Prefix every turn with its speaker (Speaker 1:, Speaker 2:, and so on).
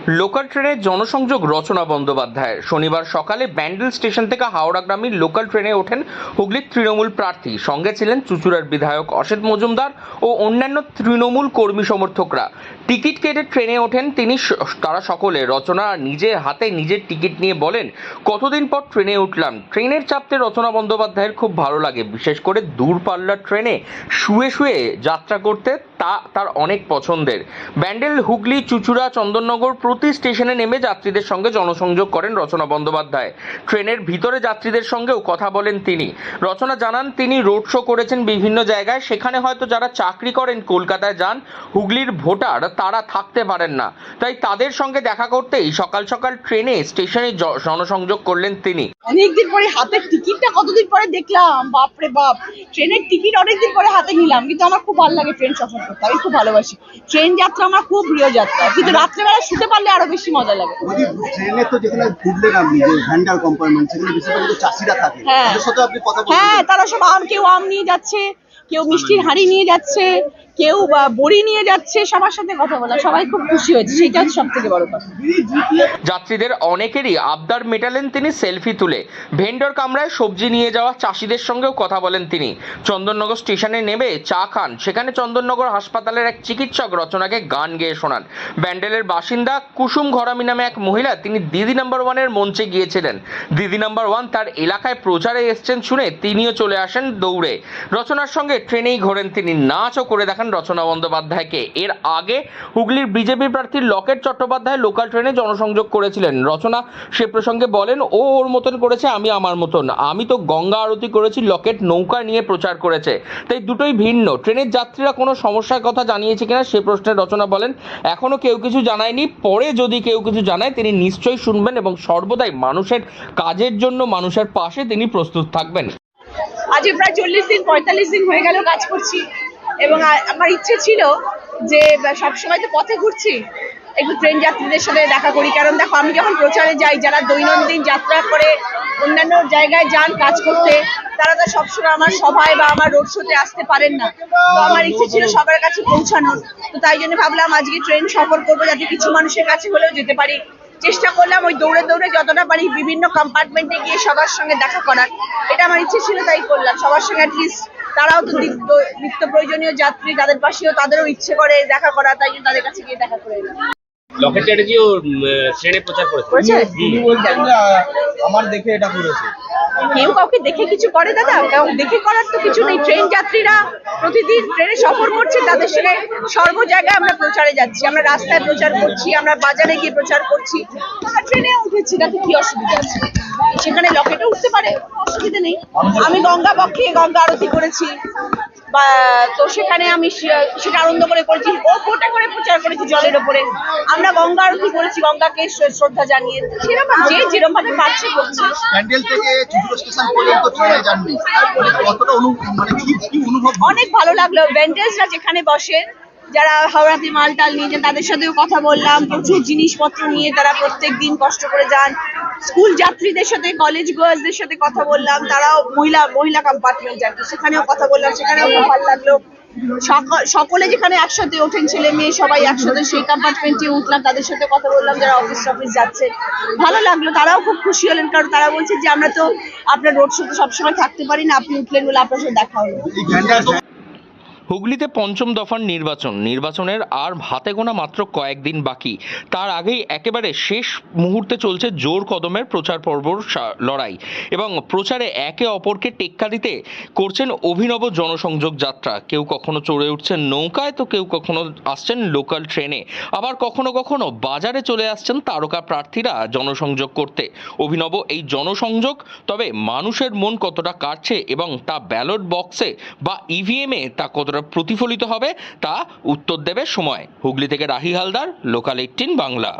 Speaker 1: Local ট্রেনের জনসংযোগ রচনা বন্দ্যোপাধ্যায়ের। শনিবার সকালে ব্যান্ডেল স্টেশন থেকে হাওড়াগামী লোকাল ট্রেনে ওঠেন হুগলির তৃণমূল প্রার্থী। সঙ্গে ছিলেন চুঁচুড়ার বিধায়ক অসিত মজুমদার ও অন্যান্য তৃণমূল কর্মী সমর্থকরা। টিকিট কেটে ট্রেনে ওঠেন তিনি। তারা সকলে রচনা নিজের হাতে নিজের টিকিট নিয়ে বলেন, কতদিন পর ট্রেনে উঠলাম। ট্রেনের চাপতে রচনা বন্দ্যোপাধ্যায়ের খুব ভালো লাগে, বিশেষ করে দূরপাল্লার ট্রেনে শুয়ে শুয়ে যাত্রা করতে তার অনেক পছন্দের। ব্যান্ডেল, হুগলি, চুঁচুড়া, চন্দননগর প্রতি স্টেশনে নেমে যাত্রীদের সঙ্গে জনসংযোগ করেন রচনা বন্দ্যোপাধ্যায়। ট্রেনের ভিতরে যাত্রীদের সঙ্গেও কথা বলেন তিনি। রচনা জানান, তিনি রোড শো করেছেন বিভিন্ন জায়গায়, সেখানে হয়তো যারা চাকরি করেন কলকাতায় যান, হুগলির ভোটার তারা থাকতে পারেন না, তাই তাদের সঙ্গে দেখা করতেই সকাল সকাল ট্রেনে স্টেশনে জনসংযোগ করলেন তিনি।
Speaker 2: অনেকদিন পরে হাতের টিকিটটা কতদিন পরে দেখলাম, বাপরে বাপ। ট্রেনের টিকিট অনেকদিন পরে হাতে নিলাম, কিন্তু আমার খুব ভালো লাগে ট্রেন সফর করতে, আমি খুব ভালোবাসি। ট্রেন যাত্রা আমার খুব প্রিয় যাত্রা, কিন্তু রাত্রেবেলা শুতে পারলে আরো বেশি মজা লাগে।
Speaker 3: ট্রেনে তো যেখানে ঘুরলেন আপনি, যে ভ্যান্ডার কম্পার্টমেন্ট, সেখানে বেশিরভাগ তো চাষিরা থাকে, তাদের সাথে আপনি কথা বললেন?
Speaker 2: হ্যাঁ, তারা সব কেউ আম নিয়ে যাচ্ছে, কেউ মিষ্টির হাঁড়ি নিয়ে যাচ্ছে, কেউ বড়ি নিয়ে যাচ্ছে, সবার সাথে কথা বলা, সবাই খুব খুশি হয়েছে, সেটা হচ্ছে সব থেকে বড় কথা।
Speaker 1: যাত্রীদের অনেকেরই আবদার মেটালেন তিনি সেলফি তুলে। ভেন্ডর কামরায় সবজি নিয়ে যাওয়া চাষিদের সঙ্গেও কথা বলেন তিনি। চন্দননগর স্টেশনে নেমে চা খান। সেখানে চন্দননগর হাসপাতালের এক চিকিৎসক রচনাকে গান গেয়ে শোনান। ব্যান্ডেলের বাসিন্দা কুসুম ঘরামি নামে এক মহিলা, তিনি দিদি নাম্বার ওয়ানের মঞ্চে গিয়েছিলেন। দিদি নাম্বার ওয়ান তার এলাকায় প্রচারে এসছেন শুনে তিনিও চলে আসেন দৌড়ে। রচনার সঙ্গে ট্রেনেই ঘোরেন তিনি। নাচও করে দেখান রচনা বন্দ্যোপাধ্যায়কে। এর আগে হুগলির বিজেপি প্রার্থী লকেট চট্টোপাধ্যায় লোকাল ট্রেনে জনসংযোগ করেছিলেন। রচনা সে প্রসঙ্গে বলেন, ও ওর মতন করেছে, আমি আমার মতন। আমি তো গঙ্গা আরতি করেছি, লকেট নৌকা নিয়ে প্রচার করেছে, তাই দুটোই ভিন্ন। ট্রেনের যাত্রীরা কোনো সমস্যার কথা জানিয়েছে কিনা সে প্রশ্নে রচনা বলেন, এখনো কেউ কিছু জানায়নি, পরে যদি কেউ কিছু জানায় তিনি নিশ্চয়ই শুনবেন এবং সর্বদাই মানুষের কাজের জন্য মানুষের পাশে তিনি প্রস্তুত থাকবেন।
Speaker 2: আজ প্রায় 40-45 দিন হয়ে গেল কাজ করছি, এবং আমার ইচ্ছে ছিল যে সবসময় তো পথে ঘুরছি, একটু ট্রেন যাত্রীদের সাথে দেখা করি। কারণ দেখো, আমি যখন প্রচারে যাই, যারা দৈনন্দিন যাত্রা করে অন্যান্য জায়গায় যান কাজ করতে, তারা তো সবসময় আমার সভায় বা আমার রোড শোতে আসতে পারেন না। তো আমার ইচ্ছে ছিল সবার কাছে পৌঁছানোর, তো তাই জন্য ভাবলাম আজকে ট্রেন সফর করবো, যাতে কিছু মানুষের কাছে হলেও যেতে পারি। চেষ্টা করলাম ওই দৌড়ে দৌড়ে যতটা পারি বিভিন্ন কম্পার্টমেন্টে গিয়ে সবার সঙ্গে দেখা করার। এটা আমার ইচ্ছে ছিল, তাই করলাম। সবার সঙ্গে অ্যাটলিস্ট, তারাও তো নিত্য প্রয়োজনীয় যাত্রী, তাদের পাশেও তাদেরও ইচ্ছে করে দেখা করা, তাই জন্য তাদের কাছে গিয়ে দেখা করে এলাম।
Speaker 4: লকেট চ্যাটার্জিও ট্রেনে প্রচার করেছে।
Speaker 3: উনি বলছেন যে আমার দেখে এটা করেছে।
Speaker 2: কেউ কাউকে দেখে কিছু করে দাদা? কাউ দেখে করার তো কিছু নেই। ট্রেন যাত্রীরা প্রতিদিন ট্রেনে সফর করছে, তাদের সঙ্গে সর্ব জায়গায় আমরা প্রচারে যাচ্ছি, আমরা রাস্তায় প্রচার করছি, আমরা বাজারে গিয়ে প্রচার করছি, আমরা ট্রেনে উঠেছি, তাতে কি অসুবিধা আছে? সেখানে লকেটও উঠতে পারে, অসুবিধা নেই। আমি গঙ্গা পক্ষে গঙ্গা আরতি করেছি, বা তো সেখানে আমি সেটা আনন্দ করে করেছি। ও ফোটা করে প্রচার করেছি জলের ওপরে, আমরা গঙ্গা আরতি করেছি, গঙ্গাকে শ্রদ্ধা জানিয়ে। সেরকম যে যেরকম ভাবে পারছে করছে।
Speaker 3: ব্যান্ডেল থেকে চুঁচুড়া স্টেশন পর্যন্ত ট্রেনে যাননি, কতটা কি অনুভব?
Speaker 2: অনেক ভালো লাগলো। ব্যান্ডেলসরা যেখানে বসে, যারা হাওড়াতে মালটাল নিয়ে যান, তাদের সাথেও কথা বললাম। প্রচুর জিনিসপত্র নিয়ে তারা প্রত্যেক দিন কষ্ট করে যান। স্কুল যাত্রীদের সাথে, কলেজ গার্লসদের সাথে কথা বললাম, তারাও মহিলা কম্পার্টমেন্ট যান, সেখানেও কথা বললাম, সেখানেও খুব ভালো লাগলো। সকলে যেখানে একসাথে ওঠেন, ছেলে মেয়ে সবাই একসাথে, সেই কম্পার্টমেন্টে উঠলাম, তাদের সাথে কথা বললাম। যারা অফিস যাচ্ছে, ভালো লাগলো, তারাও খুব খুশি হলেন। কারণ তারা বলছে যে আমরা তো আপনার রোড শোতে সবসময় থাকতে পারি না, আপনি উঠলেন বলে আপনার সাথে দেখা হলো।
Speaker 1: হুগলিতে পঞ্চম দফার নির্বাচনের আর হাতে গোনা মাত্র কয়েকদিন বাকি। তার আগেই একেবারে শেষ মুহূর্তে চলছে জোর কদমের প্রচার পর্বর লড়াই, এবং প্রচারে একে অপরকে টেক্কা দিতে করছেন অভিনব জনসংযোগ যাত্রা। কেউ কখনো চড়ে উঠছেন নৌকায়, তো কেউ কখনো আসছেন লোকাল ট্রেনে, আবার কখনো কখনো বাজারে চলে আসছেন তারকা প্রার্থীরা জনসংযোগ করতে। অভিনব এই জনসংযোগ, তবে মানুষের মন কতটা কাটছে এবং তা ব্যালট বক্সে বা ইভিএমে তা কতটা প্রতিফলিত হবে তা উত্তর দেবে সময়। হুগলি থেকে রাহি হালদার, লোকাল 18 বাংলা।